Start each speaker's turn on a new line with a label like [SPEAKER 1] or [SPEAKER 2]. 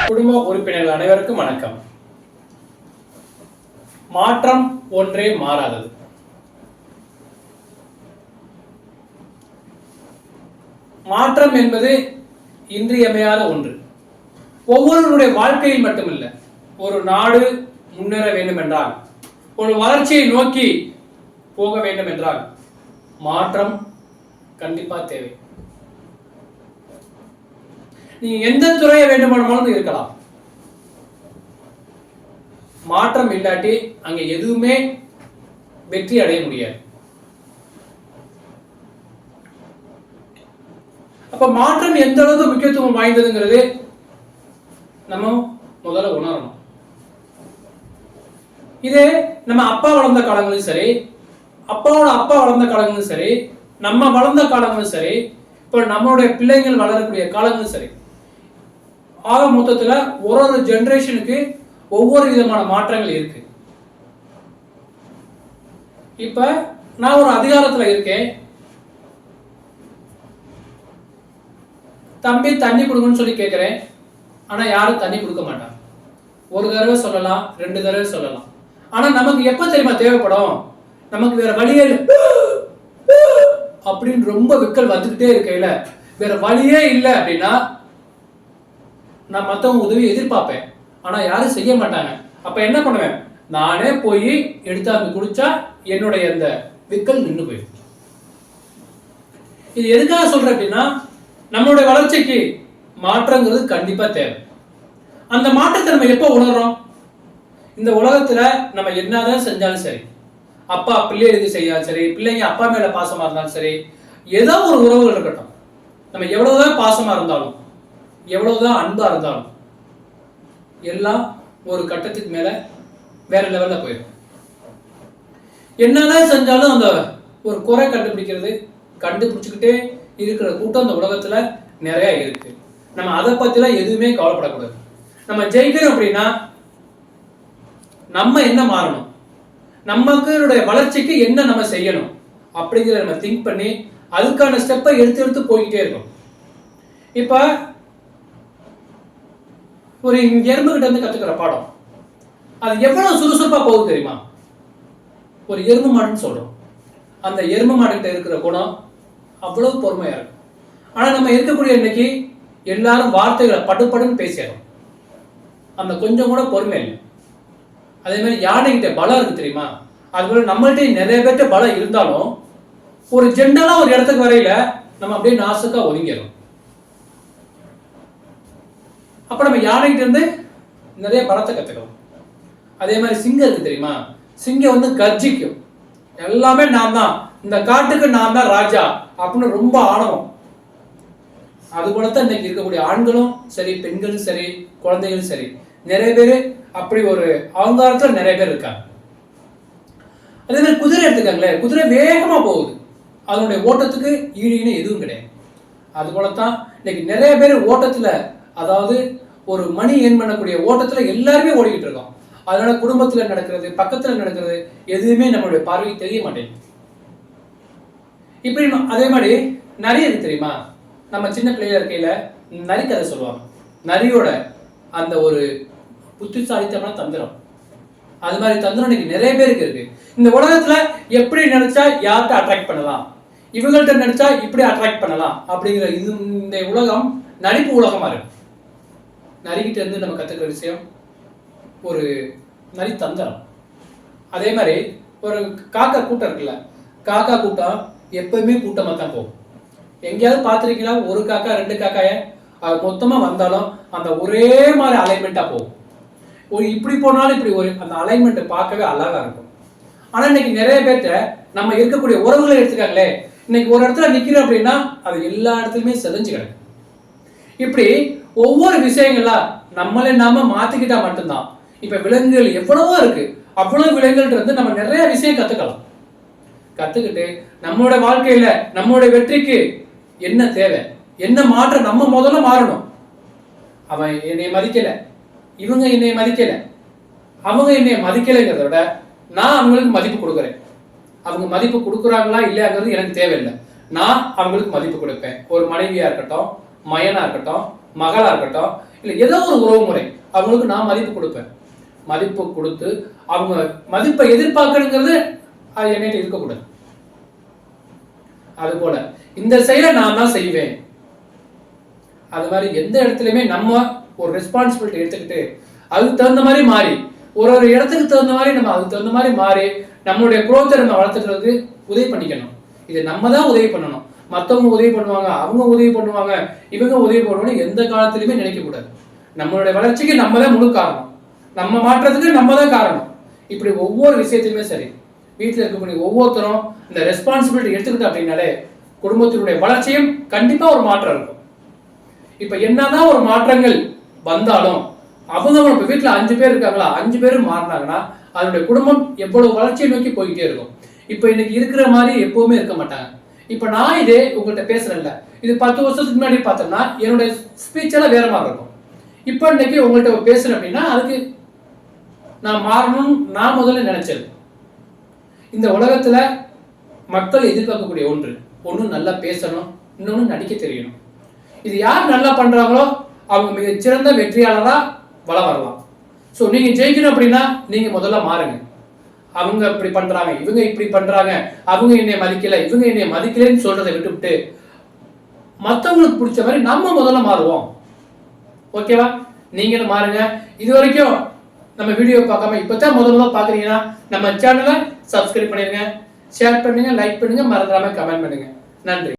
[SPEAKER 1] குடும்ப உறுப்பினர்கள் அனைவருக்கும் வணக்கம். மாற்றம் ஒன்றே மாறாதது. மாற்றம் என்பது இன்றியமையாத ஒன்று. ஒவ்வொருவருடைய வாழ்க்கையில் மட்டுமில்ல, ஒரு நாடு முன்னேற வேண்டும் என்றால், ஒரு வளர்ச்சியை நோக்கி போக வேண்டும் என்றால் மாற்றம் கண்டிப்பா தேவை. நீங்க எந்த துறையை வேண்டுமானாலும் இருக்கலாம், மாற்றம் இல்லாட்டி அங்க எதுவுமே வெற்றி அடைய முடியாது. அப்ப மாற்றம் எந்த அளவுக்கு முக்கியத்துவம் வாய்ந்ததுங்கிறது நம்ம முதல்ல உணரணும். இதே நம்ம அப்பா வளர்ந்த காலங்களும் சரி, அப்பாவோட அப்பா வளர்ந்த காலங்களும் சரி, நம்ம வளர்ந்த காலங்களும் சரி, இப்ப நம்மளுடைய பிள்ளைகள் வளரக்கூடிய காலங்களும் சரி, ஆக மொத்தத்துல ஒரு ஜெனரேஷனுக்கு ஒவ்வொரு விதமான மாற்றங்கள் இருக்கு. இப்ப நான் ஒரு அதிகாரத்துல இருக்கேன், தம்பி தண்ணி கொடுங்கன்னு சொல்லி கேட்கிறேன். ஆனா யாரும் தண்ணி கொடுக்க மாட்டாங்க. ஒரு தடவை சொல்லலாம், 2 தடவை சொல்லலாம். ஆனா நமக்கு எப்ப தெரியுமா தேவைப்படும்? நமக்கு வேற வழியே அப்படின்னு ரொம்ப விக்கல் வந்துகிட்டே இருக்கையில வேற வழியே இல்லை அப்படின்னா நான் மற்றவங்க உதவி எதிர்பார்ப்பேன். ஆனா யாரும் செய்ய மாட்டாங்க. அப்ப என்ன பண்ணுவேன்? நானே போய் எடுத்தாந்து குடிச்சா என்னுடைய அந்த விக்கல் நின்று போயிடும். இது எதுக்காக சொல்றேன் அப்படின்னா, நம்மளுடைய வளர்ச்சிக்கு மாற்றங்கிறது கண்டிப்பா தேவை. அந்த மாற்றத்தை நம்ம எப்ப உணர்றோம்? இந்த உலகத்துல நம்ம என்னதான் செஞ்சாலும் சரி, அப்பா பிள்ளைகளுக்கு செய்யாலும் சரி, பிள்ளைங்க அப்பா மேல பாசமா இருந்தாலும் சரி, ஏதோ ஒரு உறவுகள் இருக்கட்டும், நம்ம எவ்வளவுதான் பாசமா இருந்தாலும், எவ்வளவுதான் அன்பா இருந்தாலும், எல்லாம் ஒரு கட்டத்துக்கு மேல வேற லெவல்ல போயிடும். என்னதான் செஞ்சாலும் அந்த ஒரு குறை கண்டுபிடிச்சுக்கிட்டே இருக்கிற கூட்டம் அந்த உலகத்துல நிறைய இருக்கு. நம்ம அதை பத்திலாம் எதுவுமே கவலைப்படக்கூடாது. நம்ம ஜெயிக்கணும் அப்படின்னா நம்ம என்ன மாறணும், நமக்கு வளர்ச்சிக்கு என்ன நம்ம செய்யணும் அப்படிங்கிறத நம்ம திங்க் பண்ணி அதுக்கான ஸ்டெப்பை எடுத்து போய்கிட்டே இருக்கும். இப்ப ஒரு எறும்பு கிட்ட இருந்து கத்துக்கிற பாடம் அது எவ்வளவு சுறுசுறுப்பா போகுது தெரியுமா? ஒரு எறும்பு மாடுன்னு சொல்றோம். அந்த எறும்பு மாடு கிட்ட இருக்கிற குணம் அவ்வளவு பொறுமையா இருக்கும். ஆனா நம்ம இருக்கக்கூடிய இன்னைக்கு எல்லாரும் வார்த்தைகளை படுன்னு பேசிடுறோம். அந்த கொஞ்சம் கூட பொறுமை இல்லை. அதே மாதிரி யானை கிட்ட பலம் இருக்கு தெரியுமா? அதுபோல நம்மள்ட்ட நிறைய பேர்ட்ட பலம் இருந்தாலும் ஒரு ஜென்ரலா ஒரு இடத்துக்கு வரையில நம்ம அப்படியே நாசுக்கா ஒதுங்கிடும். அப்ப நம்ம யானைகிட்ட இருந்து நிறைய பலத்தை கத்துக்கலாம். அதே மாதிரி சிங்கம் இருக்கு தெரியுமா? சிங்கம் கர்ஜிக்கும், எல்லாமே நான் தான், இந்த காட்டுக்கு நான் தான் ராஜா அப்படின்னு ரொம்ப ஆணவம். அது போலத்தான் இன்னைக்கு இருக்கக்கூடிய ஆண்களும் சரி, பெண்களும் சரி, குழந்தைகளும் சரி, நிறைய பேர் அப்படி ஒரு அகங்காரத்துல நிறைய பேர் இருக்காங்க. அதே மாதிரி குதிரை எடுத்துக்காங்களே, குதிரை வேகமா போகுது, அதனுடைய ஓட்டத்துக்கு ஈடுன்னு எதுவும் கிடையாது. அது போலத்தான் இன்னைக்கு நிறைய பேர் ஓட்டத்துல, அதாவது ஒரு மணி ஏன் பண்ணக்கூடிய ஓட்டத்துல எல்லாருமே ஓடிக்கிட்டு இருக்கோம். அதனால குடும்பத்துல நடக்கிறது, பக்கத்துல நடக்கிறது எதுவுமே நம்மளுடைய பார்வைக்கு தெரிய மாட்டேங்குது. இப்படி அதே மாதிரி நிறைய இருக்கு தெரியுமா? நம்ம சின்ன பிள்ளையா இருக்கையில நரி கதை சொல்லுவாங்க. நரியோட அந்த ஒரு புத்திசாலித்தமான தந்திரம், அது மாதிரி தந்திரம் இன்னைக்கு நிறைய பேருக்கு இருக்கு. இந்த உலகத்துல எப்படி நினைச்சா யார்கிட்ட அட்ராக்ட் பண்ணலாம், இவங்கள்ட்ட நினைச்சா இப்படி அட்ராக்ட் பண்ணலாம் அப்படிங்கிற இந்த உலகம் நடிப்பு உலகமா இருக்கு. நரிகிட்ட இருந்து நம்ம கத்துக்கிற விஷயம் ஒரு நரி தந்திரம். அதே மாதிரி ஒரு காக்கா கூட்டம் இருக்குல்ல, காக்கா கூட்டம் எப்பவுமே கூட்டமா தான் போகும். எங்கேயாவது பார்த்துருக்கீங்களா? ஒரு காக்கா 2 காக்காய அது மொத்தமா வந்தாலும் அந்த ஒரே மாதிரி அலைன்மெண்டா போகும். ஒரு இப்படி போனாலும் இப்படி ஒரு அந்த அலைன்மெண்ட் பார்க்கவே அழகா இருக்கும். ஆனா இன்னைக்கு நிறைய பேர்ட்ட நம்ம இருக்கக்கூடிய உறவுகளை எடுத்துக்காங்களே, இன்னைக்கு ஒரு இடத்துல நிக்கிறோம் அப்படின்னா அது எல்லா இடத்துலயுமே செதஞ்சு கிடக்கு. இப்படி ஒவ்வொரு விஷயங்களா நம்மளே நாம மாத்திக்கிட்டா மட்டும்தான். இப்ப விலங்குகள் எவ்வளவோ இருக்கு, அவ்வளவு விலங்குகள் இருந்து நம்ம நிறைய விஷயம் கத்துக்கலாம். கத்துக்கிட்டு நம்மளோட வாழ்க்கையில நம்மளோட வெற்றிக்கு என்ன தேவை, என்ன மாற்றம் நம்ம முதல்ல மாறணும். அவன் என்னை மதிக்கல, இவங்க என்னை மதிக்கல, அவங்க என்னை மதிக்கலைங்கிறத விட நான் அவங்களுக்கு மதிப்பு கொடுக்குறேன். அவங்க மதிப்பு கொடுக்குறாங்களா இல்லையாங்கிறது எனக்கு தேவையில்லை. நான் அவங்களுக்கு மதிப்பு கொடுப்பேன். ஒரு மனைவியா இருக்கட்டும், மயனா இருக்கட்டும், மகளா இருக்கட்டும், இல்லை ஏதோ ஒரு உறவு முறை, அவங்களுக்கு நான் மதிப்பு கொடுப்பேன். மதிப்பு கொடுத்து அவங்க மதிப்பை எதிர்பார்க்கணுங்கிறது அது என்கிட்ட இருக்கக்கூடாது. அது போல இந்த செயலை நான் தான் செய்வேன். அது மாதிரி எந்த இடத்துலையுமே நம்ம ஒரு ரெஸ்பான்சிபிலிட்டி எடுத்துக்கிட்டு அதுக்கு தகுந்த மாதிரி மாறி, ஒரு ஒரு இடத்துக்கு தகுந்த மாதிரி நம்ம அதுக்கு தகுந்த மாதிரி மாறி நம்மளுடைய குரோத்தை நம்ம வளர்த்துக்கிறதுக்கு உதவி பண்ணிக்கணும். இது நம்ம தான் உதவி பண்ணணும். மற்றவங்க உதவி பண்ணுவாங்க, அவங்க உதவி பண்ணுவாங்க, இவங்க உதவி பண்ணுவாங்க எந்த காலத்திலுமே நினைக்க கூடாது. நம்மளுடைய வளர்ச்சிக்கு நம்ம தான் முழு காரணம், நம்ம மாற்றத்துக்கு நம்ம தான் காரணம். இப்படி ஒவ்வொரு விஷயத்தையுமே சரி, வீட்டில் இருக்கக்கூடிய ஒவ்வொருத்தரும் இந்த ரெஸ்பான்சிபிலிட்டி எடுத்துக்கிட்டு அப்படின்னாலே குடும்பத்தினுடைய வளர்ச்சியும் கண்டிப்பா ஒரு மாற்றம் இருக்கும். இப்ப என்னதான் ஒரு மாற்றங்கள் வந்தாலும் அவங்க வீட்டுல 5 பேர் இருக்காங்களா, 5 பேரும் மாறினாங்கன்னா அதனுடைய குடும்பம் எவ்வளவு வளர்ச்சியை நோக்கி போய்கிட்டே இருக்கும். இப்ப இன்னைக்கு இருக்கிற மாதிரி எப்பவுமே இருக்க மாட்டாங்க. இப்ப நான் இதே உங்கள்கிட்ட பேசுறேன்ல, இது 10 வருஷத்துக்கு முன்னாடி பார்த்தோம்னா என்னுடைய ஸ்பீச் எல்லாம் வேற மாதிரி இருக்கும். இப்ப இன்னைக்கு உங்கள்கிட்ட பேசுறேன் அப்படின்னா அதுக்கு நான் மாறணும்னு நான் முதல்ல நினைச்சது. இந்த உலகத்துல மக்கள் எதிர்பார்க்கக்கூடிய ஒன்று நல்லா பேசணும், இன்னொன்னு நடிக்க தெரியணும். இது யார் நல்லா பண்றாங்களோ அவங்க மிக சிறந்த வெற்றியாளரா வள வரலாம். ஸோ நீங்க ஜெயிக்கணும் அப்படின்னா நீங்க முதல்ல மாறுங்க. அவங்க இப்படி பண்றாங்க, இவங்க இப்படி பண்றாங்க, அவங்க என்னை மதிக்கல, இவங்க என்னை மதிக்கலன்னு சொல்றதை விட்டுவிட்டு மற்றவங்களுக்கு பிடிச்ச மாதிரி நம்ம முதல்ல மாறுவோம். ஓகேவா? நீங்களும் மாறுங்க. இது வரைக்கும் நம்ம வீடியோ பார்க்காம இப்பதான் முதல்ல பாக்குறீங்கன்னா நம்ம சேனலை சப்ஸ்கிரைப் பண்ணிருங்க, ஷேர் பண்ணுங்க, லைக் பண்ணுங்க, மறந்துடாம கமெண்ட் பண்ணுங்க. நன்றி.